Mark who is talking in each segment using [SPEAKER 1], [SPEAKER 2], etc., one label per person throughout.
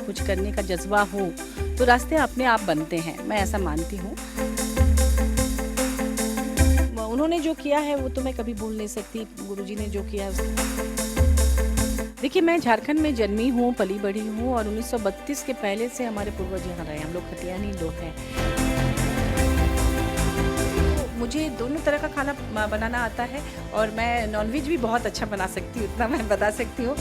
[SPEAKER 1] कुछ करने का जज्बा हो तो रास्ते अपने आप बनते हैं, मैं ऐसा मानती हूँ। उन्होंने जो किया है वो तो मैं कभी भूल नहीं सकती, गुरुजी ने जो किया है। देखिए, मैं झारखंड में जन्मी हूँ, पली बड़ी हूँ और 1932 के पहले से हमारे पूर्वज यहाँ रहे, हम लोग खतियानी लोग हैं। मुझे दोनों तरह का खाना बनाना आता है और मैं नॉनवेज भी बहुत अच्छा बना सकती हूँ, इतना मैं बता सकती हूँ।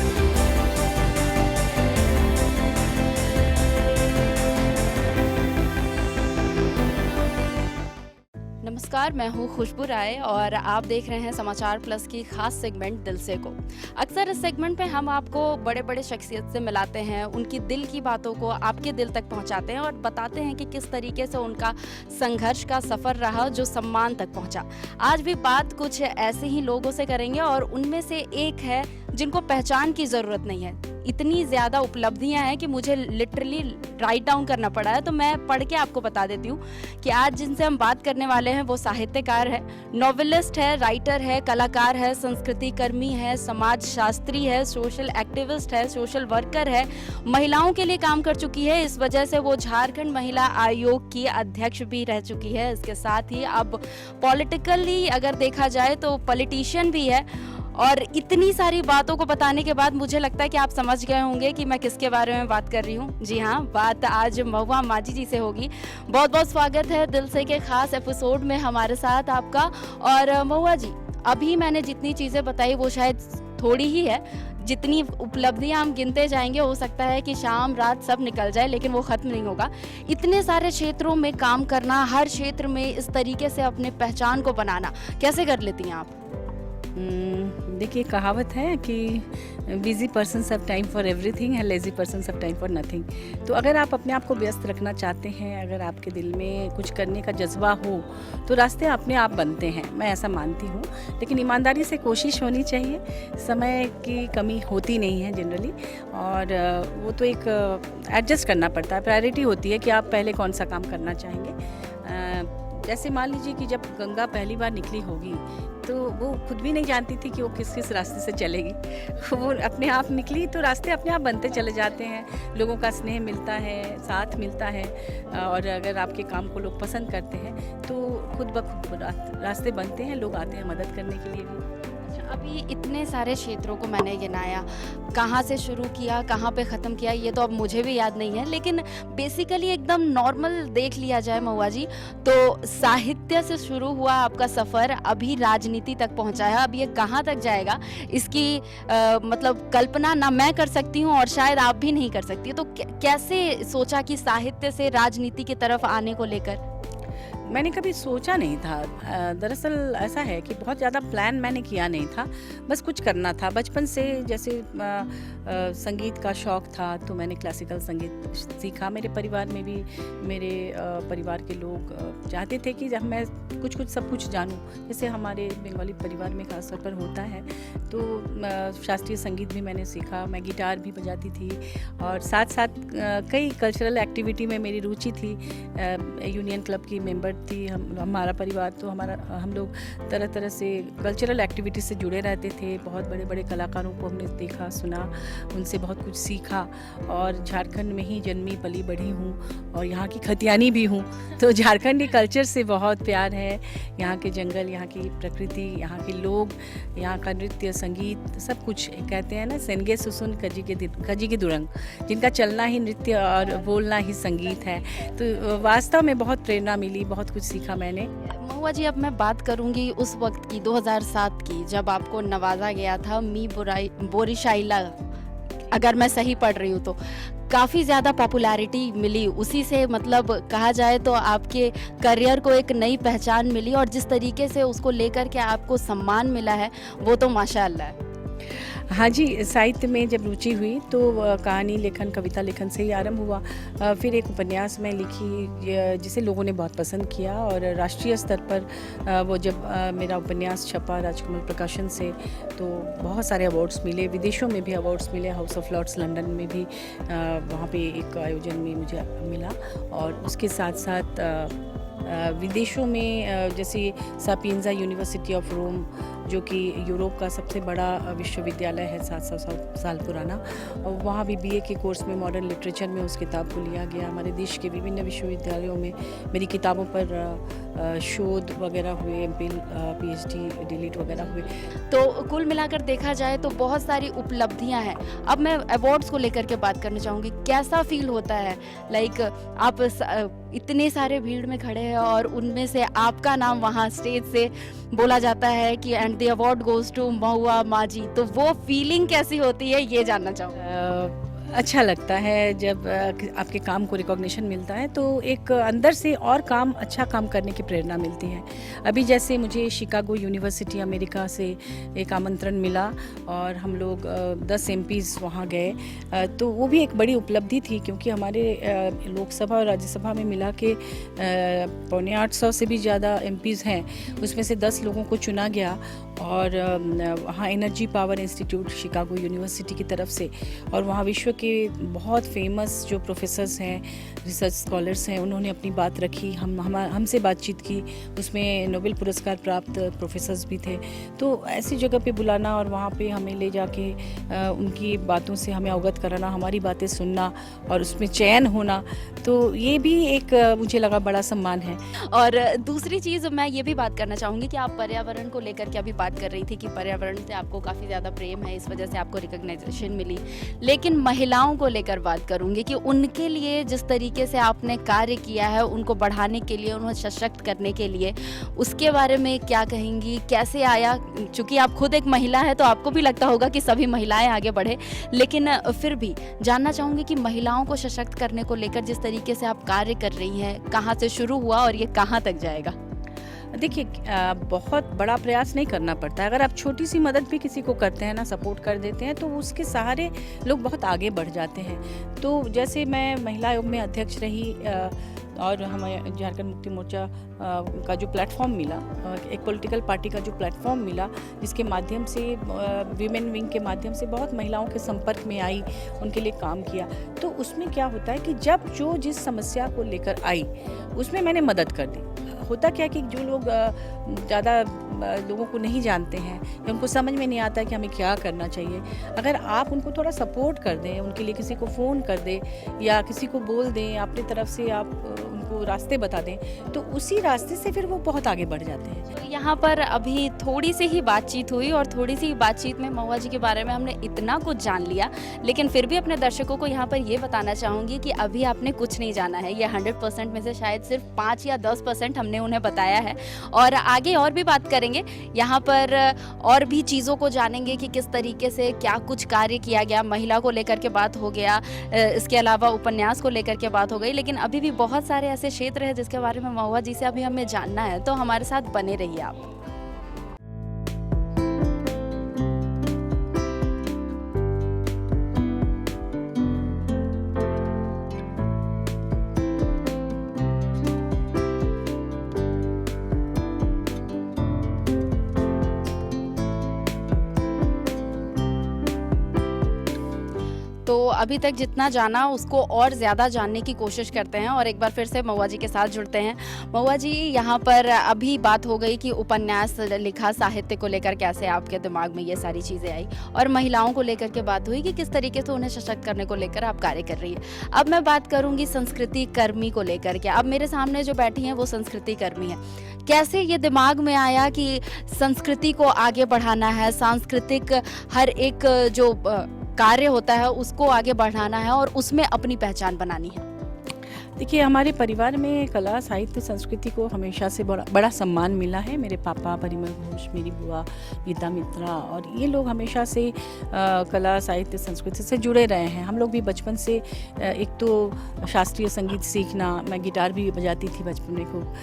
[SPEAKER 2] नमस्कार, मैं हूँ खुशबू राय और आप देख रहे हैं समाचार प्लस की खास सेगमेंट दिल से को। अक्सर इस सेगमेंट पे हम आपको बड़े बड़े शख्सियत से मिलाते हैं, उनकी दिल की बातों को आपके दिल तक पहुंचाते हैं और बताते हैं कि किस तरीके से उनका संघर्ष का सफ़र रहा जो सम्मान तक पहुंचा। आज भी बात कुछ ऐसे ही लोगों से करेंगे और उनमें से एक है जिनको पहचान की ज़रूरत नहीं है। इतनी ज़्यादा उपलब्धियां हैं कि मुझे लिटरली राइट डाउन करना पड़ा है, तो मैं पढ़ के आपको बता देती हूँ कि आज जिनसे हम बात करने वाले हैं वो साहित्यकार है, नॉवेलिस्ट है, राइटर है, कलाकार है, संस्कृति कर्मी है, समाज शास्त्री है, सोशल एक्टिविस्ट है, सोशल वर्कर है, महिलाओं के लिए काम कर चुकी है। इस वजह से वो झारखंड महिला आयोग की अध्यक्ष भी रह चुकी है। इसके साथ ही अब पॉलिटिकली अगर देखा जाए तो पॉलिटिशियन भी है। और इतनी सारी बातों को बताने के बाद मुझे लगता है कि आप समझ गए होंगे कि मैं किसके बारे में बात कर रही हूँ। जी हाँ, बात आज महुआ माझी जी से होगी। बहुत बहुत स्वागत है दिल से के खास एपिसोड में हमारे साथ आपका। और महुआ जी, अभी मैंने जितनी चीज़ें बताई वो शायद थोड़ी ही है, जितनी उपलब्धियां हम गिनते जाएंगे हो सकता है कि शाम रात सब निकल जाए, लेकिन वो ख़त्म नहीं होगा। इतने सारे क्षेत्रों में काम करना, हर क्षेत्र में इस तरीके से अपने पहचान को बनाना, कैसे कर लेती हैं आप?
[SPEAKER 1] देखिए, कहावत है कि busy person have time for everything and lazy person have time for nothing. तो अगर आप अपने आप को व्यस्त रखना चाहते हैं, अगर आपके दिल में कुछ करने का जज्बा हो तो रास्ते अपने आप बनते हैं, मैं ऐसा मानती हूँ। लेकिन ईमानदारी से कोशिश होनी चाहिए, समय की कमी होती नहीं है जनरली, और वो तो एक एडजस्ट करना पड़ता है। प्रायोरिटी होती है कि आप पहले कौन सा काम करना चाहेंगे। जैसे मान लीजिए कि जब गंगा पहली बार निकली होगी तो वो खुद भी नहीं जानती थी कि वो किस किस रास्ते से चलेगी। वो अपने आप निकली तो रास्ते अपने आप बनते चले जाते हैं, लोगों का स्नेह मिलता है, साथ मिलता है, और अगर आपके काम को लोग पसंद करते हैं तो खुद ब खुद रास्ते बनते हैं, लोग आते हैं मदद करने के लिए भी।
[SPEAKER 2] अभी इतने सारे क्षेत्रों को मैंने गिनाया, कहाँ से शुरू किया, कहाँ पे ख़त्म किया, ये तो अब मुझे भी याद नहीं है, लेकिन बेसिकली एकदम नॉर्मल देख लिया जाए महुआ जी, तो साहित्य से शुरू हुआ आपका सफ़र, अभी राजनीति तक पहुँचा है। अब ये कहाँ तक जाएगा इसकी मतलब कल्पना ना मैं कर सकती हूँ और शायद आप भी नहीं कर सकती। तो कैसे सोचा कि साहित्य से राजनीति की तरफ आने को लेकर?
[SPEAKER 1] मैंने कभी सोचा नहीं था। दरअसल ऐसा है कि बहुत ज़्यादा प्लान मैंने किया नहीं था, बस कुछ करना था। बचपन से जैसे संगीत का शौक़ था तो मैंने क्लासिकल संगीत सीखा। मेरे परिवार में भी मेरे परिवार के लोग चाहते थे कि जब मैं कुछ सब कुछ जानूं, जैसे हमारे बंगाली परिवार में खास तौर पर होता है। तो शास्त्रीय संगीत भी मैंने सीखा, मैं गिटार भी बजाती थी और साथ साथ कई कल्चरल एक्टिविटी में मेरी रुचि थी। यूनियन क्लब की मेंबर थी हमारा परिवार, तो हम लोग तरह तरह से कल्चरल एक्टिविटी से जुड़े रहते थे। बहुत बड़े बड़े कलाकारों को हमने देखा, सुना, उनसे बहुत कुछ सीखा। और झारखंड में ही जन्मी पली बड़ी हूँ और यहाँ की खतियानी भी हूँ, तो झारखंडी कल्चर से बहुत प्यार है। यहाँ के जंगल, यहाँ की प्रकृति, यहाँ के लोग, यहाँ का नृत्य, संगीत, सब कुछ। कहते हैं ना, सेनगे सुसुन कजी की दुरंग, जिनका चलना ही नृत्य और बोलना ही संगीत है। तो वास्तव में बहुत प्रेरणा मिली, बहुत कुछ सीखा मैंने।
[SPEAKER 2] महुआ जी, अब मैं बात करूंगी उस वक्त की, 2007 की, जब आपको नवाजा गया था मी बोरिशाइला, अगर मैं सही पढ़ रही हूँ तो। काफ़ी ज़्यादा पॉपुलैरिटी मिली उसी से, मतलब कहा जाए तो आपके करियर को एक नई पहचान मिली और जिस तरीके से उसको लेकर के आपको सम्मान मिला है वो तो माशाअल्लाह है।
[SPEAKER 1] हाँ जी, साहित्य में जब रुचि हुई तो कहानी लेखन, कविता लेखन से ही आरंभ हुआ। फिर एक उपन्यास मैं लिखी जिसे लोगों ने बहुत पसंद किया, और राष्ट्रीय स्तर पर वो जब मेरा उपन्यास छपा राजकमल प्रकाशन से तो बहुत सारे अवार्ड्स मिले, विदेशों में भी अवार्ड्स मिले। हाउस ऑफ लॉर्ड्स लंदन में भी वहाँ पे एक आयोजन में मुझे मिला, और उसके साथ साथ विदेशों में जैसे सापिएंजा यूनिवर्सिटी ऑफ रोम जो कि यूरोप का सबसे बड़ा विश्वविद्यालय है, 700 साल पुराना। और वहाँ भी बीए के कोर्स में मॉडर्न लिटरेचर में उस किताब को लिया गया। हमारे देश के विभिन्न विश्वविद्यालयों में मेरी किताबों पर शोध वगैरह हुए, एमफिल, पीएचडी, डीलिट वगैरह हुए।
[SPEAKER 2] तो कुल मिलाकर देखा जाए तो बहुत सारी उपलब्धियां हैं। अब मैं अवार्ड्स को लेकर के बात करना चाहूँगी, कैसा फील होता है? लाइक आप इतने सारे भीड़ में खड़े हैं और उनमें से आपका नाम वहाँ स्टेज से बोला जाता है कि and the award goes to Mahua Maji, तो वो फीलिंग कैसी होती है ये जानना चाहूँगी।
[SPEAKER 1] अच्छा लगता है जब आपके काम को रिकॉग्निशन मिलता है, तो एक अंदर से और अच्छा काम करने की प्रेरणा मिलती है। अभी जैसे मुझे शिकागो यूनिवर्सिटी अमेरिका से एक आमंत्रण मिला और हम लोग 10 एमपीज़ वहाँ गए, तो वो भी एक बड़ी उपलब्धि थी, क्योंकि हमारे लोकसभा और राज्यसभा में मिला के 750 से भी ज़्यादा एमपीज़ हैं। उसमें से 10 लोगों को चुना गया और वहाँ energy power institute Chicago university की तरफ से, और वहाँ विश्व के बहुत फेमस जो प्रोफेसर्स हैं, रिसर्च स्कॉलर्स हैं, उन्होंने अपनी बात रखी, हमसे बातचीत की। उसमें नोबेल पुरस्कार प्राप्त प्रोफेसर्स भी थे। तो ऐसी जगह पे बुलाना और वहाँ पे हमें ले जाके उनकी बातों से हमें अवगत कराना, हमारी बातें सुनना और उसमें चयन होना, तो ये भी एक मुझे लगा बड़ा सम्मान है।
[SPEAKER 2] और दूसरी चीज़ मैं ये भी बात करना चाहूँगी कि आप पर्यावरण को लेकर के अभी बात कर रही थी कि पर्यावरण से आपको काफ़ी ज़्यादा प्रेम है, इस वजह से आपको रिकग्नाइजेशन मिली। लेकिन महिलाओं को लेकर बात करूँगी कि उनके लिए जिस तरीके से आपने कार्य किया है, उनको बढ़ाने के लिए, उन्हें सशक्त करने के लिए, उसके बारे में क्या कहेंगी? कैसे आया? चूँकि आप खुद एक महिला है तो आपको भी लगता होगा कि सभी महिलाएं आगे बढ़े, लेकिन फिर भी जानना चाहूँगी कि महिलाओं को सशक्त करने को लेकर जिस तरीके से आप कार्य कर रही हैं, कहाँ से शुरू हुआ और ये कहाँ तक जाएगा?
[SPEAKER 1] देखिए, बहुत बड़ा प्रयास नहीं करना पड़ता है। अगर आप छोटी सी मदद भी किसी को करते हैं ना, सपोर्ट कर देते हैं, तो उसके सहारे लोग बहुत आगे बढ़ जाते हैं। तो जैसे मैं महिला आयोग में अध्यक्ष रही और हमें झारखंड मुक्ति मोर्चा का जो प्लेटफॉर्म मिला, एक पॉलिटिकल पार्टी का जो प्लेटफॉर्म मिला, जिसके माध्यम से वीमेन विंग के माध्यम से बहुत महिलाओं के संपर्क में आई, उनके लिए काम किया। तो उसमें क्या होता है कि जब जो जिस समस्या को लेकर आई, उसमें मैंने मदद कर दी। होता क्या कि जो लोग ज़्यादा लोगों को नहीं जानते हैं या उनको समझ में नहीं आता है कि हमें क्या करना चाहिए, अगर आप उनको थोड़ा सपोर्ट कर दें, उनके लिए किसी को फ़ोन कर दें या किसी को बोल दें, अपनी तरफ से आप उनको रास्ते बता दें, तो उसी रास्ते से फिर वो बहुत आगे बढ़ जाते हैं।
[SPEAKER 2] तो यहाँ पर अभी थोड़ी सी ही बातचीत हुई और थोड़ी सी बातचीत में महुआ जी के बारे में हमने इतना कुछ जान लिया, लेकिन फिर भी अपने दर्शकों को यहाँ पर ये बताना चाहूँगी कि अभी आपने कुछ नहीं जाना है। ये 100% में से शायद सिर्फ 5 या 10% हमने उन्हें बताया है, और आगे और भी बात करेंगे यहाँ पर, और भी चीज़ों को जानेंगे कि किस तरीके से क्या कुछ कार्य किया गया। महिला को लेकर के बात हो गया, इसके अलावा उपन्यास को लेकर के बात हो गई, लेकिन अभी भी बहुत सारे ऐसे क्षेत्र हैं जिसके बारे में महुआ जी से अभी हमें जानना है। तो हमारे साथ बने रहिए आप। तो अभी तक जितना जाना उसको और ज़्यादा जानने की कोशिश करते हैं और एक बार फिर से महुआ जी के साथ जुड़ते हैं। महुआ जी, यहाँ पर अभी बात हो गई कि उपन्यास लिखा, साहित्य को लेकर कैसे आपके दिमाग में ये सारी चीज़ें आई, और महिलाओं को लेकर के बात हुई कि किस तरीके से उन्हें सशक्त करने को लेकर आप कार्य कर रही है। अब मैं बात करूँगी संस्कृति कर्मी को लेकर के। अब मेरे सामने जो बैठी हैं वो संस्कृति कर्मी है। कैसे ये दिमाग में आया कि संस्कृति को आगे बढ़ाना है, सांस्कृतिक हर एक जो कार्य होता है उसको आगे बढ़ाना है और उसमें अपनी पहचान बनानी है?
[SPEAKER 1] देखिए, हमारे परिवार में कला, साहित्य, संस्कृति को हमेशा से बड़ा सम्मान मिला है। मेरे पापा परिमल घोष, मेरी बुआ गीता मित्रा, और ये लोग हमेशा से कला, साहित्य, संस्कृति से जुड़े रहे हैं। हम लोग भी बचपन से एक तो शास्त्रीय संगीत सीखना, मैं गिटार भी बजाती थी बचपन में खूब,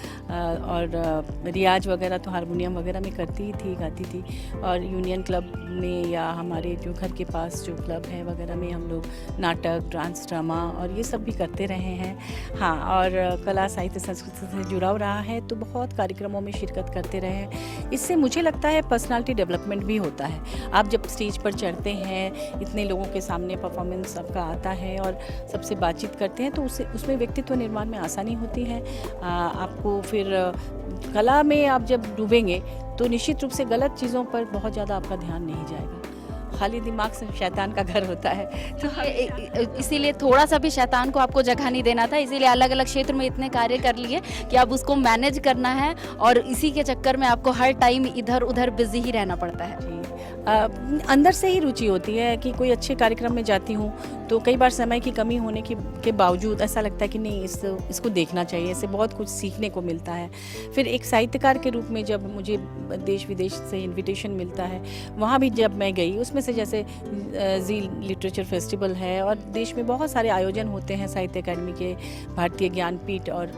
[SPEAKER 1] और रियाज वगैरह तो हारमोनियम वगैरह में करती थी, गाती थी, और यूनियन क्लब में या हमारे जो घर के पास जो क्लब है वगैरह में हम लोग नाटक, डांस, ड्रामा और ये सब भी करते रहे हैं। हाँ, और कला साहित्य संस्कृति से जुड़ाव रहा है तो बहुत कार्यक्रमों में शिरकत करते रहे हैं। इससे मुझे लगता है पर्सनालिटी डेवलपमेंट भी होता है। आप जब स्टेज पर चढ़ते हैं, इतने लोगों के सामने परफॉर्मेंस आपका आता है और सबसे बातचीत करते हैं तो उसमें व्यक्तित्व निर्माण में आसानी होती है। आपको फिर कला में आप जब डूबेंगे तो निश्चित रूप से गलत चीज़ों पर बहुत ज़्यादा आपका ध्यान नहीं जाएगा। खाली दिमाग से शैतान का घर होता है। तो
[SPEAKER 2] इसीलिए थोड़ा सा भी शैतान को आपको जगह नहीं देना था, इसीलिए अलग अलग क्षेत्र में इतने कार्य कर लिए कि अब उसको मैनेज करना है और इसी के चक्कर में आपको हर टाइम इधर उधर बिजी ही रहना पड़ता है।
[SPEAKER 1] अंदर से ही रुचि होती है कि कोई अच्छे कार्यक्रम में जाती हूँ तो कई बार समय की कमी होने के बावजूद ऐसा लगता है कि नहीं, इसको देखना चाहिए, इससे बहुत कुछ सीखने को मिलता है। फिर एक साहित्यकार के रूप में जब मुझे देश विदेश से इनविटेशन मिलता है, वहाँ भी जब मैं गई, उसमें से जैसे जी लिटरेचर फेस्टिवल है और देश में बहुत सारे आयोजन होते हैं साहित्य अकादमी के, भारतीय ज्ञानपीठ और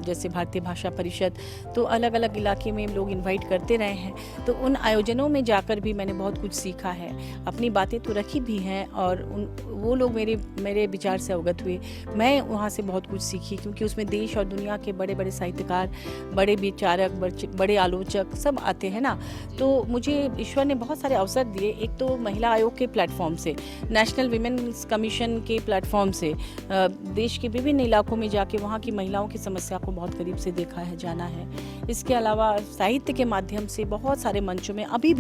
[SPEAKER 1] जैसे भारतीय भाषा परिषद, तो अलग अलग इलाके में लोग इन्वाइट करते रहे हैं। तो उन आयोजनों में जाकर भी मैंने बहुत कुछ सीखा है। अपनी बातें तो रखी भी हैं और वो लोग मेरे विचार से अवगत हुए। मैं वहाँ से बहुत कुछ सीखी क्योंकि उसमें देश और दुनिया के बड़े बड़े साहित्यकार, बड़े विचारक, बड़े आलोचक सब आते हैं ना। तो मुझे ईश्वर ने बहुत सारे अवसर दिए। एक तो महिला आयोग के प्लेटफॉर्म से, नेशनल विमेन्स कमीशन के प्लेटफॉर्म से देश के विभिन्न इलाकों में जाके वहाँ की महिलाओं की समस्या को बहुत करीब से देखा है, जाना है। इसके अलावा साहित्य के माध्यम से बहुत सारे मंचों में अभी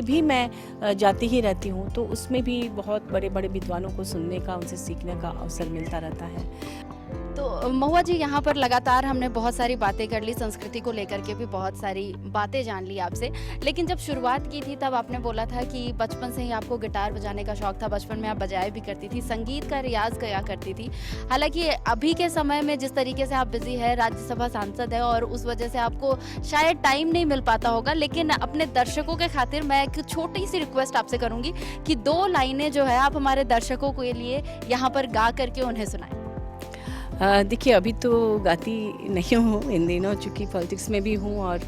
[SPEAKER 1] भी मैं जाती ही रहती हूँ, तो उसमें भी बहुत बड़े बड़े विद्वानों को सुनने का, उनसे सीखने का अवसर मिलता रहता है।
[SPEAKER 2] तो महुआ जी, यहाँ पर लगातार हमने बहुत सारी बातें कर ली, संस्कृति को लेकर के भी बहुत सारी बातें जान ली आपसे। लेकिन जब शुरुआत की थी तब आपने बोला था कि बचपन से ही आपको गिटार बजाने का शौक था, बचपन में आप बजाया भी करती थी, संगीत का रियाज किया करती थी। हालांकि अभी के समय में जिस तरीके से आप बिजी है, राज्यसभा सांसद है और उस वजह से आपको शायद टाइम नहीं मिल पाता होगा, लेकिन अपने दर्शकों के खातिर मैं एक छोटी सी रिक्वेस्ट आपसे करूँगी कि 2 लाइनें जो है आप हमारे दर्शकों के लिए यहाँ पर गा करके उन्हें सुनाएं।
[SPEAKER 1] देखिए, अभी तो गाती नहीं हूँ इन दिनों, चूँकि पॉलिटिक्स में भी हूँ और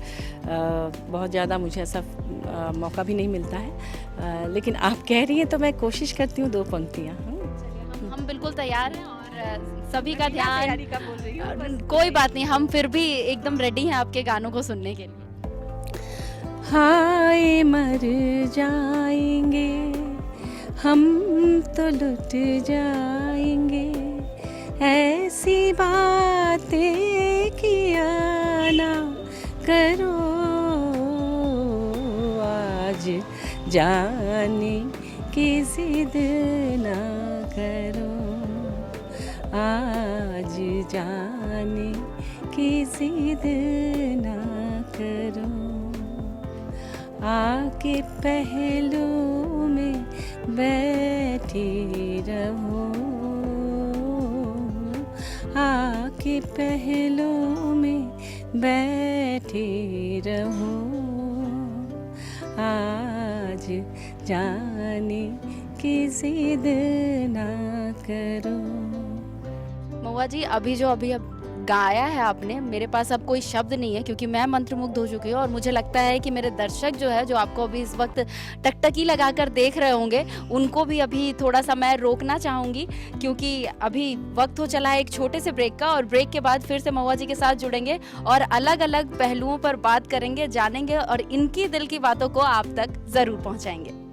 [SPEAKER 1] बहुत ज़्यादा मुझे ऐसा मौका भी नहीं मिलता है। लेकिन आप कह रही हैं तो मैं कोशिश करती हूँ 2 पंक्तियाँ।
[SPEAKER 2] हम बिल्कुल तैयार हैं और सभी का ध्यान, कोई बात नहीं, हम फिर भी एकदम रेडी हैं आपके गानों को सुनने के लिए।
[SPEAKER 1] हाय मर जाएंगे हम तो लुट जाएंगे, ऐसी बातें किया ना करो, आज जाने की जिद ना करो, आज जाने की जिद ना करो, आके पहलू में बैठी रहो, आके पहलों में बैठे रहो, आज जाने की जिद ना करो।
[SPEAKER 2] महुआ जी, अभी अब गाया है आपने, मेरे पास अब कोई शब्द नहीं है क्योंकि मैं मंत्रमुग्ध हो चुकी हूँ और मुझे लगता है कि मेरे दर्शक जो है, जो आपको अभी इस वक्त टकटकी लगाकर देख रहे होंगे, उनको भी अभी थोड़ा सा मैं रोकना चाहूँगी क्योंकि अभी वक्त हो चला है एक छोटे से ब्रेक का, और ब्रेक के बाद फिर से महुआ जी के साथ जुड़ेंगे और अलग अलग पहलुओं पर बात करेंगे, जानेंगे और इनकी दिल की बातों को आप तक ज़रूर पहुँचाएंगे।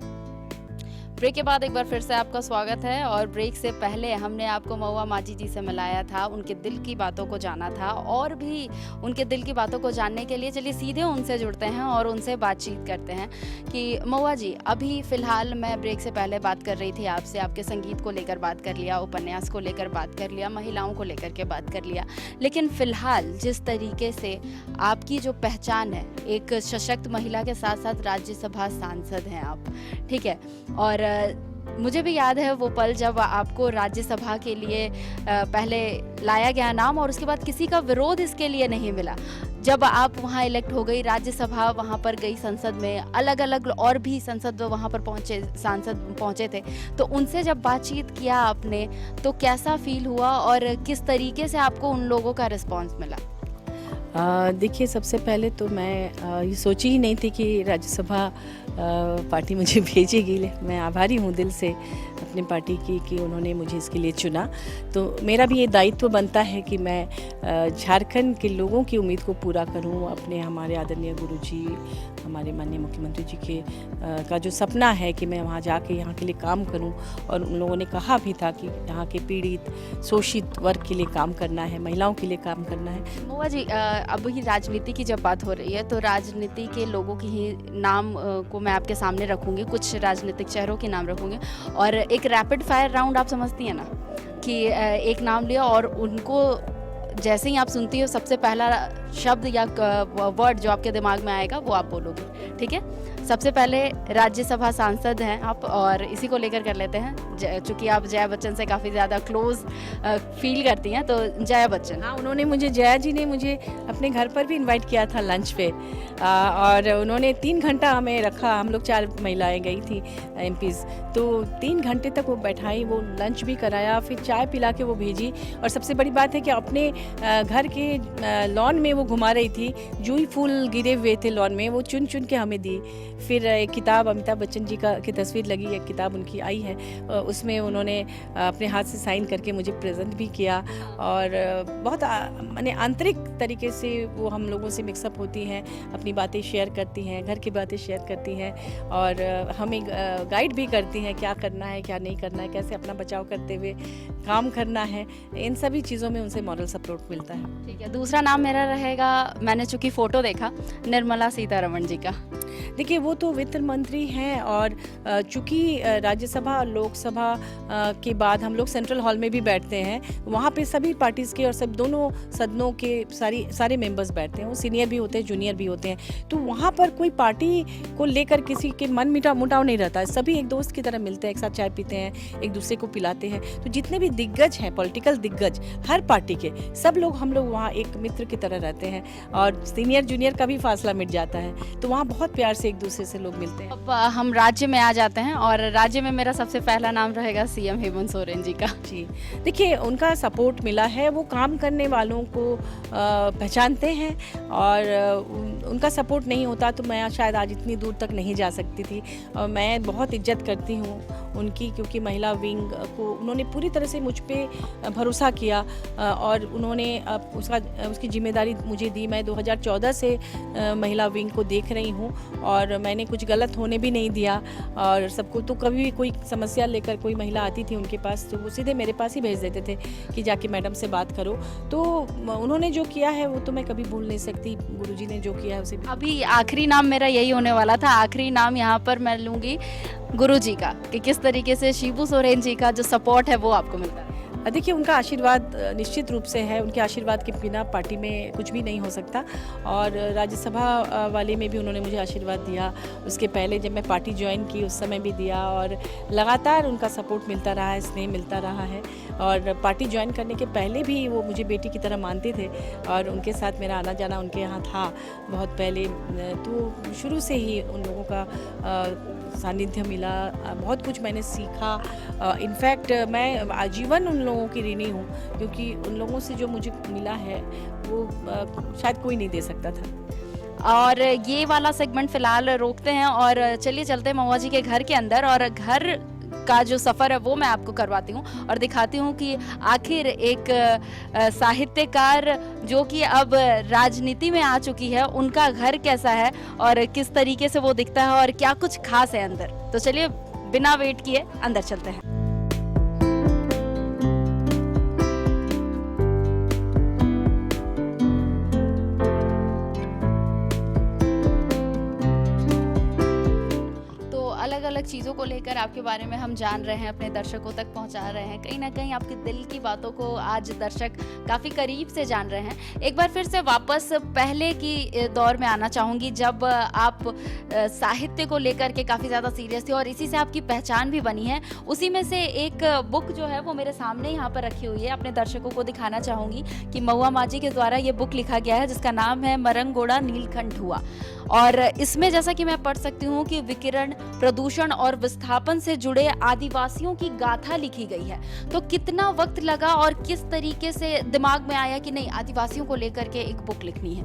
[SPEAKER 2] ब्रेक के बाद एक बार फिर से आपका स्वागत है। और ब्रेक से पहले हमने आपको महुआ माझी जी से मिलाया था, उनके दिल की बातों को जाना था और भी उनके दिल की बातों को जानने के लिए चलिए सीधे उनसे जुड़ते हैं और उनसे बातचीत करते हैं कि महुआ जी, अभी फ़िलहाल मैं ब्रेक से पहले बात कर रही थी आपसे, आपके संगीत को लेकर बात कर लिया, उपन्यास को लेकर बात कर लिया, महिलाओं को लेकर के बात कर लिया, लेकिन फ़िलहाल जिस तरीके से आपकी जो पहचान है, एक सशक्त महिला के साथ साथ राज्यसभा सांसद हैं आप, ठीक है। और मुझे भी याद है वो पल जब आपको राज्यसभा के लिए पहले लाया गया नाम और उसके बाद किसी का विरोध इसके लिए नहीं मिला। जब आप वहाँ इलेक्ट हो गई, राज्यसभा वहाँ पर गई, संसद में अलग अलग और भी संसद वहाँ पर पहुँचे, सांसद पहुँचे थे, तो उनसे जब बातचीत किया आपने तो कैसा फील हुआ और किस तरीके से आपको उन लोगों का रिस्पॉन्स मिला?
[SPEAKER 1] देखिए, सबसे पहले तो मैं ये सोची ही नहीं थी कि राज्यसभा पार्टी मुझे भेजेगी। मैं आभारी हूँ दिल से अपनी पार्टी की कि उन्होंने मुझे इसके लिए चुना। तो मेरा भी ये दायित्व बनता है कि मैं झारखंड के लोगों की उम्मीद को पूरा करूँ। अपने हमारे आदरणीय गुरुजी, हमारे माननीय मुख्यमंत्री जी के का जो सपना है कि मैं वहाँ जाके यहाँ के लिए काम करूँ, और उन लोगों ने कहा भी था कि यहाँ के पीड़ित शोषित वर्ग के लिए काम करना है, महिलाओं के लिए काम करना है।
[SPEAKER 2] महुआ जी, अभी राजनीति की जब बात हो रही है तो राजनीति के लोगों की ही नाम को मैं आपके सामने रखूंगी, कुछ राजनीतिक चेहरों के नाम रखूंगी, और एक रैपिड फायर राउंड आप समझती हैं ना कि एक नाम लिया और उनको जैसे ही आप सुनती हो सबसे पहला शब्द या वर्ड जो आपके दिमाग में आएगा वो आप बोलोगे, ठीक है? सबसे पहले राज्यसभा सांसद हैं आप, और इसी को लेकर कर लेते हैं चूँकि आप जया बच्चन से काफ़ी ज़्यादा क्लोज फील करती हैं, तो जया बच्चन।
[SPEAKER 1] हाँ, उन्होंने मुझे, जया जी ने मुझे अपने घर पर भी इनवाइट किया था लंच पे, और उन्होंने 3 घंटा हमें रखा। हम लोग 4 महिलाएं गई थी एमपीज़, तो 3 घंटे तक वो बैठाई, वो लंच भी कराया, फिर चाय पिला के वो भेजी। और सबसे बड़ी बात है कि अपने घर के लॉन में वो घुमा रही थी, जूही फूल गिरे हुए थे लॉन में, वो चुन चुन के हमें दी। फिर एक किताब अमिताभ बच्चन जी की तस्वीर लगी, एक किताब उनकी आई है, उसमें उन्होंने अपने हाथ से साइन करके मुझे प्रेजेंट भी किया। और बहुत माने आंतरिक तरीके से वो हम लोगों से मिक्सअप होती हैं, अपनी बातें शेयर करती हैं, घर की बातें शेयर करती हैं, और हमें गाइड भी करती हैं क्या करना है, क्या नहीं करना है, कैसे अपना बचाव करते हुए काम करना है। इन सभी चीज़ों में उनसे मॉरल सपोर्ट मिलता है।
[SPEAKER 2] ठीक है, दूसरा नाम मेरा रहेगा, मैंने चूँकि फ़ोटो देखा, निर्मला सीतारमण जी का।
[SPEAKER 1] देखिए, वो तो वित्त मंत्री हैं, और चूँकि राज्यसभा और लोकसभा के बाद हम लोग सेंट्रल हॉल में भी बैठते हैं, वहाँ पे सभी पार्टीज़ के और सब दोनों सदनों के सारे मेंबर्स बैठते हैं। वो सीनियर भी होते हैं, जूनियर भी होते हैं, तो वहाँ पर कोई पार्टी को लेकर किसी के मन मुटाव नहीं रहता है। सभी एक दोस्त की तरह मिलते हैं, एक साथ चाय पीते हैं, एक दूसरे को पिलाते हैं। तो जितने भी दिग्गज हैं, पॉलिटिकल दिग्गज हर पार्टी के, सब लोग हम लोग वहाँ एक मित्र की तरह रहते हैं, और सीनियर जूनियर का भी फासला मिट जाता है। तो वहाँ बहुत प्यार से एक दूसरे से लोग मिलते हैं।
[SPEAKER 2] अब हम राज्य में आ जाते हैं, और राज्य में मेरा सबसे पहला नाम रहेगा सीएम हेमंत सोरेन जी का।
[SPEAKER 1] जी, देखिए, उनका सपोर्ट मिला है, वो काम करने वालों को पहचानते हैं, और उनका सपोर्ट नहीं होता तो मैं शायद आज इतनी दूर तक नहीं जा सकती थी। और मैं बहुत इज्जत करती हूँ उनकी, क्योंकि महिला विंग को उन्होंने पूरी तरह से मुझ पे भरोसा किया, और उन्होंने उसकी जिम्मेदारी मुझे दी। मैं 2014 से महिला विंग को देख रही हूँ, और मैंने कुछ गलत होने भी नहीं दिया। और सबको, तो कभी भी कोई समस्या लेकर कोई महिला आती थी उनके पास, तो वो सीधे मेरे पास ही भेज देते थे कि जाके मैडम से बात करो। तो उन्होंने जो किया है वो तो मैं कभी भूल नहीं सकती। गुरुजी ने जो किया है उसे।
[SPEAKER 2] अभी आखिरी नाम मेरा यही होने वाला था, आखिरी नाम यहाँ पर मैं लूँगी गुरुजी का, कि किस तरीके से शिबू सोरेन जी का जो सपोर्ट है वो आपको मिलता है।
[SPEAKER 1] देखिए, उनका आशीर्वाद निश्चित रूप से है, उनके आशीर्वाद के बिना पार्टी में कुछ भी नहीं हो सकता। और राज्यसभा वाले में भी उन्होंने मुझे आशीर्वाद दिया, उसके पहले जब मैं पार्टी ज्वाइन की उस समय भी दिया, और लगातार उनका सपोर्ट मिलता रहा है, स्नेह मिलता रहा है। और पार्टी ज्वाइन करने के पहले भी वो मुझे बेटी की तरह मानते थे, और उनके साथ मेरा आना जाना उनके यहाँ था बहुत पहले। तो शुरू से ही उन लोगों का सानिध्य मिला, बहुत कुछ मैंने सीखा। इनफैक्ट मैं आजीवन उन लोगों की ऋणी हूँ, क्योंकि उन लोगों से जो मुझे मिला है वो शायद कोई नहीं दे सकता था।
[SPEAKER 2] और ये वाला सेगमेंट फिलहाल रोकते हैं, और चलिए चलते हैं महुआ जी के घर के अंदर, और घर का जो सफ़र है वो मैं आपको करवाती हूँ और दिखाती हूँ कि आखिर एक साहित्यकार जो कि अब राजनीति में आ चुकी है, उनका घर कैसा है और किस तरीके से वो दिखता है और क्या कुछ खास है अंदर। तो चलिए बिना वेट किए अंदर चलते हैं। अलग अलग चीज़ों को लेकर आपके बारे में हम जान रहे हैं, अपने दर्शकों तक पहुंचा रहे हैं, कहीं ना कहीं आपके दिल की बातों को आज दर्शक काफ़ी करीब से जान रहे हैं। एक बार फिर से वापस पहले की दौर में आना चाहूँगी, जब आप साहित्य को लेकर के काफ़ी ज़्यादा सीरियस थे और इसी से आपकी पहचान भी बनी है। उसी में से एक बुक जो है वो मेरे सामने यहाँ पर रखी हुई है, अपने दर्शकों को दिखाना चाहूँगी कि महुआ माजी के द्वारा ये बुक लिखा गया है, जिसका नाम है मरंगोड़ा नीलकंठ हुआ। और इसमें जैसा कि मैं पढ़ सकती हूँ कि विकिरण, प्रदूषण और विस्थापन से जुड़े आदिवासियों की गाथा लिखी गई है। तो कितना वक्त लगा और किस तरीके से दिमाग में आया कि नहीं आदिवासियों को लेकर के एक बुक लिखनी है?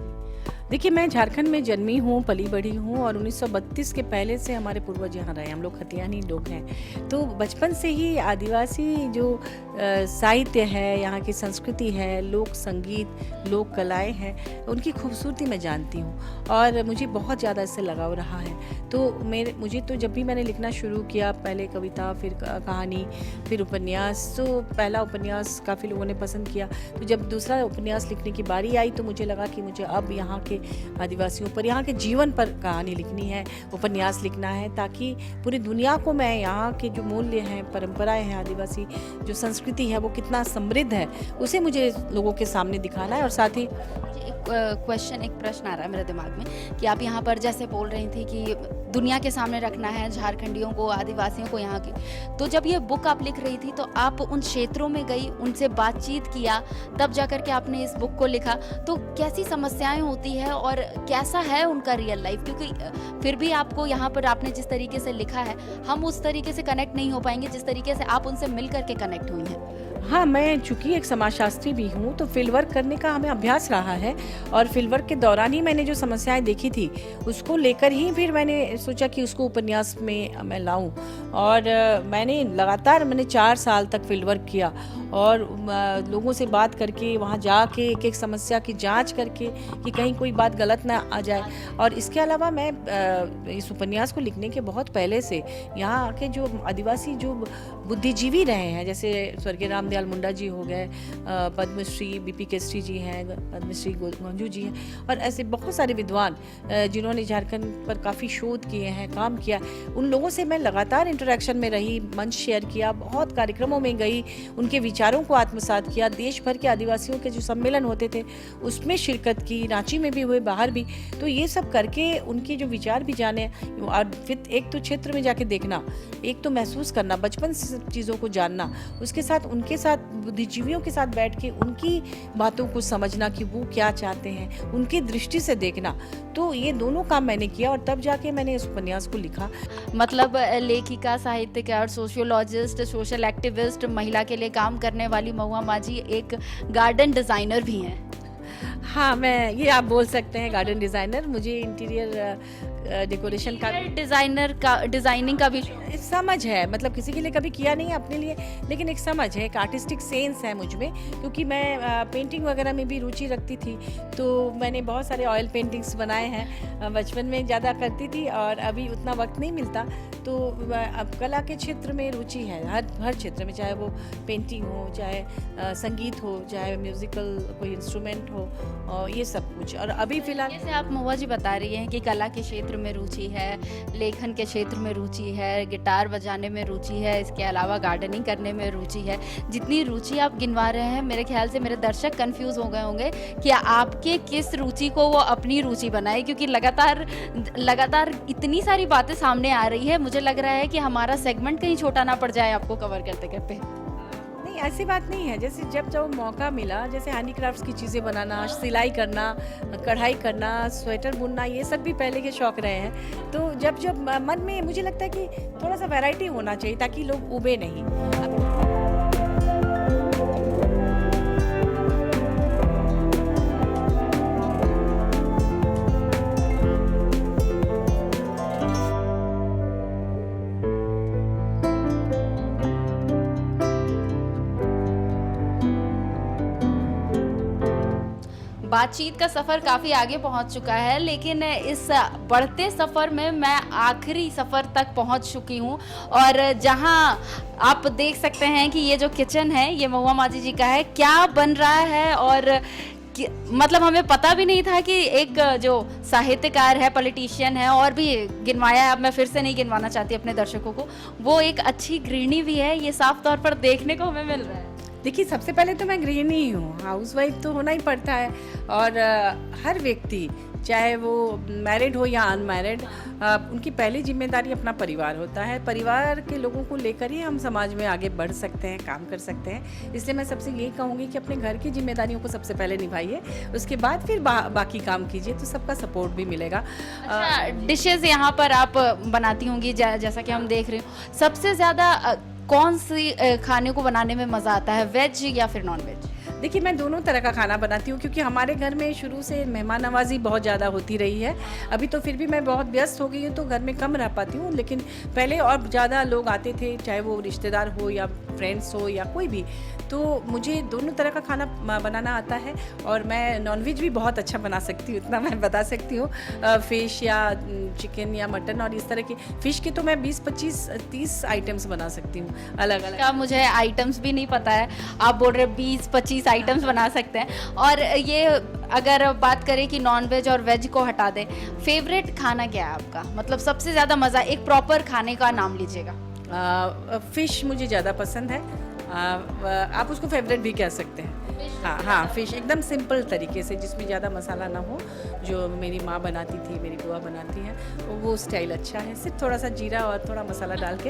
[SPEAKER 1] देखिए, मैं झारखंड में जन्मी हूँ, पली-बड़ी हूँ और 1932 के पहले से हमारे पूर्वज यहाँ रहे हैं। हम लोग खतियानी लोग हैं। तो बचपन से ही आदिवासी जो साहित्य है, यहाँ की संस्कृति है, लोक संगीत, लोक कलाएँ हैं, उनकी खूबसूरती मैं जानती हूँ और मुझे बहुत ज़्यादा इससे लगाव रहा है। तो मुझे तो जब भी मैंने लिखना शुरू किया, पहले कविता, फिर कहानी, फिर उपन्यास, तो पहला उपन्यास काफ़ी लोगों ने पसंद किया। तो जब दूसरा उपन्यास लिखने की बारी आई तो मुझे लगा कि मुझे अब यहाँ के आदिवासियों पर, यहाँ के जीवन पर कहानी लिखनी है, उपन्यास लिखना है, ताकि पूरी दुनिया को मैं यहाँ के जो मूल्य हैं, परंपराएं हैं, आदिवासी जो संस्कृति है वो कितना समृद्ध है, उसे मुझे लोगों के सामने दिखाना है। और साथ ही
[SPEAKER 2] एक प्रश्न आ रहा है मेरे दिमाग में कि आप यहाँ पर जैसे बोल रही थी कि दुनिया के सामने रखना है झारखंडियों को, आदिवासियों को यहाँ की, तो जब ये बुक आप लिख रही थी तो आप उन क्षेत्रों में गई, उनसे बातचीत किया, तब जाकर के आपने इस बुक को लिखा। तो कैसी समस्याएं होती है और कैसा है उनका रियल लाइफ, क्योंकि फिर भी आपको यहाँ पर आपने जिस तरीके से लिखा है, हम उस तरीके से कनेक्ट नहीं हो पाएंगे जिस तरीके से आप उनसे मिल करके कनेक्ट हुई हैं।
[SPEAKER 1] हाँ, मैं चूँकि एक समाजशास्त्री भी हूँ तो फील्ड वर्क करने का हमें अभ्यास रहा है और फील्ड वर्क के दौरान ही मैंने जो समस्याएं देखी थी उसको लेकर ही फिर मैंने सोचा कि उसको उपन्यास में मैं लाऊं। और मैंने 4 साल तक फील्ड वर्क किया और लोगों से बात करके, वहाँ जाके एक एक समस्या की जांच करके कि कहीं कोई बात गलत ना आ जाए। और इसके अलावा मैं इस उपन्यास को लिखने के बहुत पहले से यहाँ के जो आदिवासी जो बुद्धिजीवी रहे हैं, जैसे स्वर्गीय रामदयाल मुंडा जी हो गए, पद्मश्री बीपी केसरी जी हैं, पद्मश्री गंजू जी हैं, और ऐसे बहुत सारे विद्वान जिन्होंने झारखंड पर काफ़ी शोध किए हैं, काम किया, उन लोगों से मैं लगातार इंटरेक्शन में रही, मंच शेयर किया, बहुत कार्यक्रमों में गई, उनके विचारों को आत्मसात किया। देश भर के आदिवासियों के जो सम्मेलन होते थे उसमें शिरकत की, रांची में भी हुए, बाहर भी। तो ये सब करके उनके जो विचार भी जाने, और फिर एक तो क्षेत्र में जाके देखना, एक तो महसूस करना, बचपन से सब चीज़ों को जानना, उसके साथ उनके साथ बुद्धिजीवियों के साथ बैठ के उनकी बातों को समझना कि वो क्या चाहते हैं, उनकी दृष्टि से देखना। तो ये दोनों काम मैंने किया और तब जाके मैंने इस उपन्यास को लिखा।
[SPEAKER 2] मतलब लेखिका, साहित्यकार, सोशियोलॉजिस्ट, सोशल एक्टिविस्ट, महिला के लिए काम करने वाली महुआ माझी एक गार्डन डिज़ाइनर भी हैं।
[SPEAKER 1] हाँ, मैं ये आप बोल सकते हैं गार्डन डिज़ाइनर। मुझे इंटीरियर डेकोरेशन का,
[SPEAKER 2] डिज़ाइनिंग का भी
[SPEAKER 1] समझ है, मतलब किसी के लिए कभी किया नहीं है अपने लिए, लेकिन एक समझ है, एक आर्टिस्टिक सेंस है मुझ में, क्योंकि मैं पेंटिंग वगैरह में भी रुचि रखती थी। तो मैंने बहुत सारे ऑयल पेंटिंग्स बनाए हैं, बचपन में ज़्यादा करती थी और अभी उतना वक्त नहीं मिलता। तो अब कला के क्षेत्र में रुचि है, हर क्षेत्र में, चाहे वो पेंटिंग हो, चाहे संगीत हो, चाहे म्यूज़िकल कोई इंस्ट्रूमेंट हो, और ये सब कुछ। और अभी फ़िलहाल
[SPEAKER 2] जैसे आप महुआ जी बता रही हैं कि कला के क्षेत्र में रुचि है, लेखन के क्षेत्र में रुचि है, गिटार बजाने में रुचि है, इसके अलावा गार्डनिंग करने में रुचि है। जितनी रुचि आप गिनवा रहे हैं, मेरे ख्याल से मेरे दर्शक कंफ्यूज हो गए होंगे कि आपके किस रुचि को वो अपनी रुचि बनाए, क्योंकि लगातार इतनी सारी बातें सामने आ रही है। मुझे लग रहा है कि हमारा सेगमेंट कहीं छोटा ना पड़ जाए आपको कवर करते करते।
[SPEAKER 1] नहीं, ऐसी बात नहीं है। जैसे जब मौका मिला, जैसे हैंडीक्राफ्ट्स की चीज़ें बनाना, सिलाई करना, कढ़ाई करना, स्वेटर बुनना, ये सब भी पहले के शौक रहे हैं। तो जब मन में, मुझे लगता है कि थोड़ा सा वैरायटी होना चाहिए ताकि लोग उबे नहीं।
[SPEAKER 2] बातचीत का सफ़र काफ़ी आगे पहुंच चुका है, लेकिन इस बढ़ते सफ़र में मैं आखिरी सफ़र तक पहुंच चुकी हूं, और जहां आप देख सकते हैं कि ये जो किचन है ये महुआ माझी जी का है। क्या बन रहा है, और मतलब हमें पता भी नहीं था कि एक जो साहित्यकार है, पॉलिटिशियन है, और भी गिनवाया है, अब मैं फिर से नहीं गिनवाना चाहती अपने दर्शकों को, वो एक अच्छी गृहिणी भी है। ये साफ तौर पर देखने को हमें मिल रहा है।
[SPEAKER 1] देखिए, सबसे पहले तो मैं गृहिणी ही हूँ, हाउसवाइफ तो होना ही पड़ता है। और हर व्यक्ति, चाहे वो मैरिड हो या अनमैरिड, उनकी पहली जिम्मेदारी अपना परिवार होता है। परिवार के लोगों को लेकर ही हम समाज में आगे बढ़ सकते हैं, काम कर सकते हैं। इसलिए मैं सबसे यही कहूँगी कि अपने घर की जिम्मेदारियों को सबसे पहले निभाइए, उसके बाद फिर बाकी काम कीजिए, तो सबका सपोर्ट भी मिलेगा।
[SPEAKER 2] अच्छा, डिशेज़ यहाँ पर आप बनाती होंगी, जैसा कि हम देख रहे हो, सबसे ज़्यादा कौन सी खाने को बनाने में मज़ा आता है, वेज या फिर नॉन वेज?
[SPEAKER 1] देखिए, मैं दोनों तरह का खाना बनाती हूँ क्योंकि हमारे घर में शुरू से मेहमान नवाज़ी बहुत ज़्यादा होती रही है। अभी तो फिर भी मैं बहुत व्यस्त हो गई हूँ तो घर में कम रह पाती हूँ, लेकिन पहले और ज़्यादा लोग आते थे, चाहे वो रिश्तेदार हो या फ्रेंड्स हो या कोई भी। तो मुझे दोनों तरह का खाना बनाना आता है और मैं नॉनवेज भी बहुत अच्छा बना सकती हूँ, इतना मैं बता सकती हूँ। फ़िश या चिकन या मटन और इस तरह की फ़िश के तो मैं 20, 25, 30 आइटम्स बना सकती हूँ अलग-अलग।
[SPEAKER 2] क्या मुझे आइटम्स भी नहीं पता है, आप बोल रहे 20-25 आइटम्स बना सकते हैं। और ये अगर बात करें कि नॉन वेज और वेज को हटा दें, फेवरेट खाना क्या है आपका? मतलब सबसे ज़्यादा मज़ा एक प्रॉपर खाने का नाम लीजिएगा।
[SPEAKER 1] फ़िश मुझे ज़्यादा पसंद है। आप उसको फेवरेट भी कह सकते हैं। हाँ हाँ, फ़िश एकदम सिंपल तरीके से जिसमें ज़्यादा मसाला ना हो, जो मेरी माँ बनाती थी, मेरी बुआ बनाती हैं, वो स्टाइल अच्छा है। सिर्फ थोड़ा सा जीरा और थोड़ा मसाला डाल के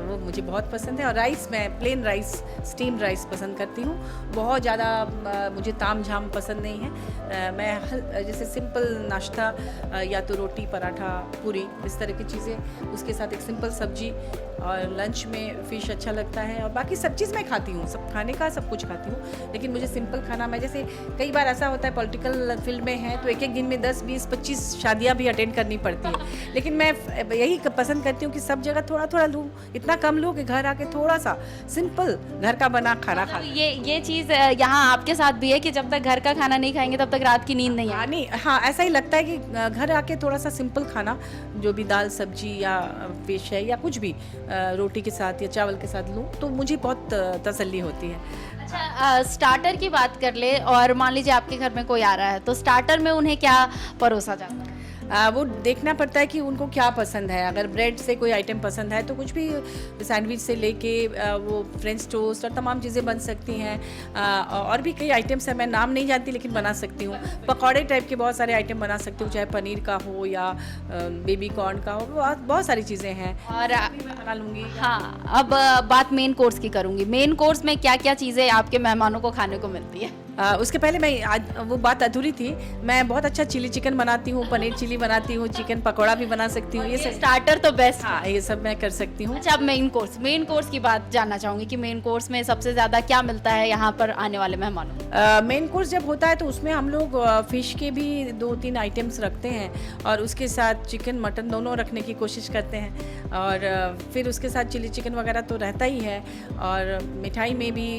[SPEAKER 1] वो मुझे बहुत पसंद है। और राइस, मैं प्लेन राइस, स्टीम्ड राइस पसंद करती हूँ। बहुत ज़्यादा मुझे ताम झाम पसंद नहीं है। मैं जैसे सिंपल नाश्ता या तो रोटी, पराठा, पूरी, इस तरह की चीज़ें, उसके साथ एक सिंपल सब्जी, और लंच में फ़िश अच्छा लगता है। और बाकी सब चीज़ मैं खाती हूँ, सब खाने का सब कुछ खाती हूँ, लेकिन मुझे सिंपल खाना, मैं जैसे कई बार ऐसा होता है पॉलिटिकल फील्ड में है तो एक एक दिन में 10, 20, 25 शादियाँ भी अटेंड करनी पड़ती है, लेकिन मैं यही पसंद करती हूँ कि सब जगह थोड़ा थोड़ा लूँ, इतना कम लूँ कि घर आके थोड़ा सा सिंपल घर का बना खाना खा।
[SPEAKER 2] ये चीज़ यहाँ आपके साथ भी है कि जब तक घर का खाना नहीं खाएंगे तब तक रात की नींद नहीं
[SPEAKER 1] हाँ
[SPEAKER 2] आएगी?
[SPEAKER 1] नहीं, हाँ ऐसा ही लगता है कि घर आके थोड़ा सा सिंपल खाना, जो भी दाल सब्जी या फिश है या कुछ भी रोटी के साथ या चावल के साथ लूँ तो मुझे बहुत तसल्ली होती है।
[SPEAKER 2] अच्छा, स्टार्टर की बात कर ले और मान लीजिए आपके घर में कोई आ रहा है तो स्टार्टर में उन्हें क्या परोसा जाता है?
[SPEAKER 1] वो देखना पड़ता है कि उनको क्या पसंद है। अगर ब्रेड से कोई आइटम पसंद है तो कुछ भी, सैंडविच से लेके वो फ्रेंच टोस्ट और तमाम चीज़ें बन सकती हैं। और भी कई आइटम्स हैं, मैं नाम नहीं जानती लेकिन बना सकती हूँ। पकौड़े टाइप के बहुत सारे आइटम बना सकती हूँ, चाहे पनीर का हो या बेबी कॉर्न का हो, बहुत सारी चीज़ें हैं
[SPEAKER 2] और
[SPEAKER 1] मैं बना लूँगी।
[SPEAKER 2] हाँ, अब बात मेन कोर्स की करूँगी। मेन कोर्स में क्या क्या चीज़ें आपके मेहमानों को खाने को मिलती है?
[SPEAKER 1] उसके पहले मैं आज वो बात अधूरी थी, मैं बहुत अच्छा चिली चिकन बनाती हूँ, पनीर चिली बनाती हूँ, चिकन पकौड़ा भी बना सकती हूँ। ये सब
[SPEAKER 2] स्टार्टर तो बेस्ट।
[SPEAKER 1] हाँ, ये सब मैं कर सकती हूँ।
[SPEAKER 2] अच्छा, अब मेन कोर्स की बात जानना चाहूँगी कि मेन कोर्स में सबसे ज़्यादा क्या मिलता है यहाँ पर आने वाले मेहमानों को?
[SPEAKER 1] मेन कोर्स जब होता है तो उसमें हम लोग फ़िश के भी 2-3 आइटम्स रखते हैं और उसके साथ चिकन मटन दोनों रखने की कोशिश करते हैं। और फिर उसके साथ चिली चिकन वगैरह तो रहता ही है। और मिठाई में भी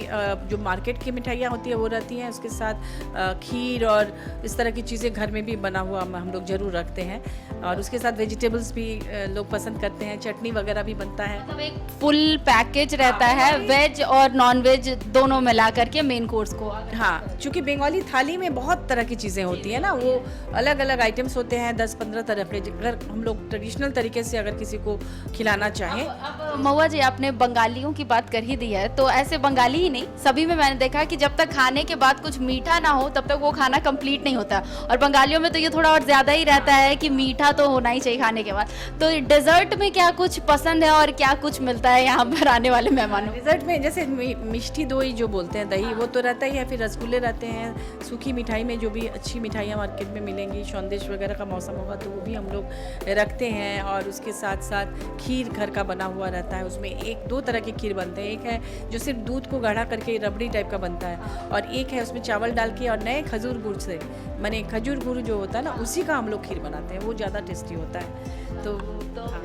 [SPEAKER 1] जो मार्केट की मिठाइयाँ होती है वो रहती हैं, उसके साथ खीर और इस तरह की चीज़ें घर में भी बना हुआ हम लोग ज़रूर रखते हैं। और उसके साथ वेजिटेबल्स भी लोग पसंद करते हैं, चटनी वगैरह भी बनता है।
[SPEAKER 2] मतलब एक फुल पैकेज रहता है वेज और नॉन वेज दोनों मिला करके मेन कोर्स को।
[SPEAKER 1] हाँ, चूँकि बंगाली थाली में बहुत तरह की चीज़ें होती हैं ना, वो अलग अलग आइटम्स होते हैं, 10-15 तरह के। अगर हम लोग ट्रेडिशनल तरीके से अगर किसी को खिलाना चाहें।
[SPEAKER 2] अब महुआ जी, आपने बंगालियों की बात कर ही दी है तो ऐसे बंगाली ही नहीं, सभी में मैंने देखा कि जब तक खाने के बाद कुछ मीठा ना हो तब तक वो खाना कंप्लीट नहीं होता। और बंगालियों में तो ये थोड़ा और ज़्यादा ही रहता है कि मीठा तो होना ही चाहिए खाने के बाद। तो डेजर्ट में क्या कुछ पसंद है और क्या कुछ मिलता है यहाँ पर आने वाले मेहमानों?
[SPEAKER 1] डेजर्ट में जैसे मिष्टी दोई जो बोलते हैं, दही, वो तो रहता ही है। फिर रसगुल्ले रहते हैं, सूखी मिठाई में जो भी अच्छी मिठाइयाँ मार्केट में मिलेंगी, संदेश वगैरह का मौसम होगा तो वो भी हम लोग रखते हैं। और उसके साथ साथ खीर घर का बना हुआ रहता है, उसमें 1-2 तरह की खीर बनते हैं। एक है जो सिर्फ दूध को गाढ़ा करके रबड़ी टाइप का बनता है, और एक है उसमें चावल डाल के और नए खजूर गुड़ से, माने खजूर गुड़ जो होता है ना, उसी का हम लोग खीर बनाते हैं, वो ज़्यादा टेस्टी होता है। तो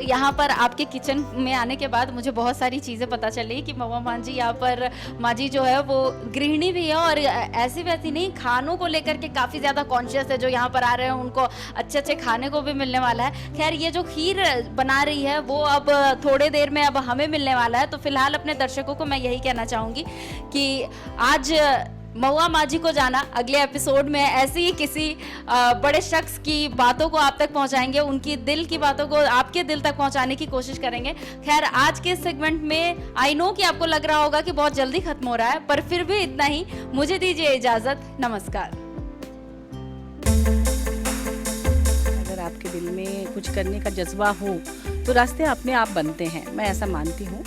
[SPEAKER 2] यहाँ पर आपके किचन में आने के बाद मुझे बहुत सारी चीज़ें पता चली कि महुआ माँ जी यहाँ पर, माँ जी जो है वो गृहिणी भी है और ऐसी वैसी नहीं, खानों को लेकर के काफ़ी ज़्यादा कॉन्शियस है। जो यहाँ पर आ रहे हैं उनको अच्छे अच्छे खाने को भी मिलने वाला है। खैर, ये जो खीर बना रही है वो अब थोड़े देर में अब हमें मिलने वाला है। तो फिलहाल अपने दर्शकों को मैं यही कहना चाहूँगी कि आज महुआ माँ जी को जाना, अगले एपिसोड में ऐसे ही किसी बड़े शख्स की बातों को आप तक पहुंचाएंगे, उनकी दिल की बातों को आपके दिल तक पहुंचाने की कोशिश करेंगे। खैर, आज के सेगमेंट में आई नो कि आपको लग रहा होगा कि बहुत जल्दी खत्म हो रहा है, पर फिर भी इतना ही। मुझे दीजिए इजाजत, नमस्कार।
[SPEAKER 1] अगर आपके दिल में कुछ करने का जज्बा हो तो रास्ते अपने आप बनते हैं, मैं ऐसा मानती हूँ।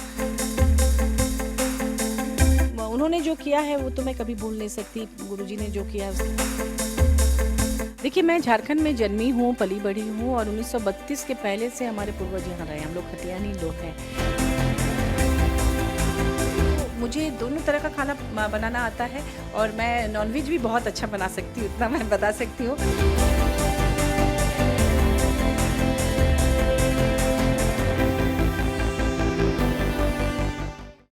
[SPEAKER 1] उन्होंने जो किया है वो तो मैं कभी भूल नहीं सकती, गुरुजी ने जो किया है। देखिए, मैं झारखंड में जन्मी हूँ, पली बड़ी हूँ, और 1932 के पहले से हमारे पूर्वज यहाँ रहे। हम लोग खतियानी लोग हैं। मुझे दोनों तरह का खाना बनाना आता है और मैं नॉनवेज भी बहुत अच्छा बना सकती हूँ, इतना मैं बता सकती हूँ।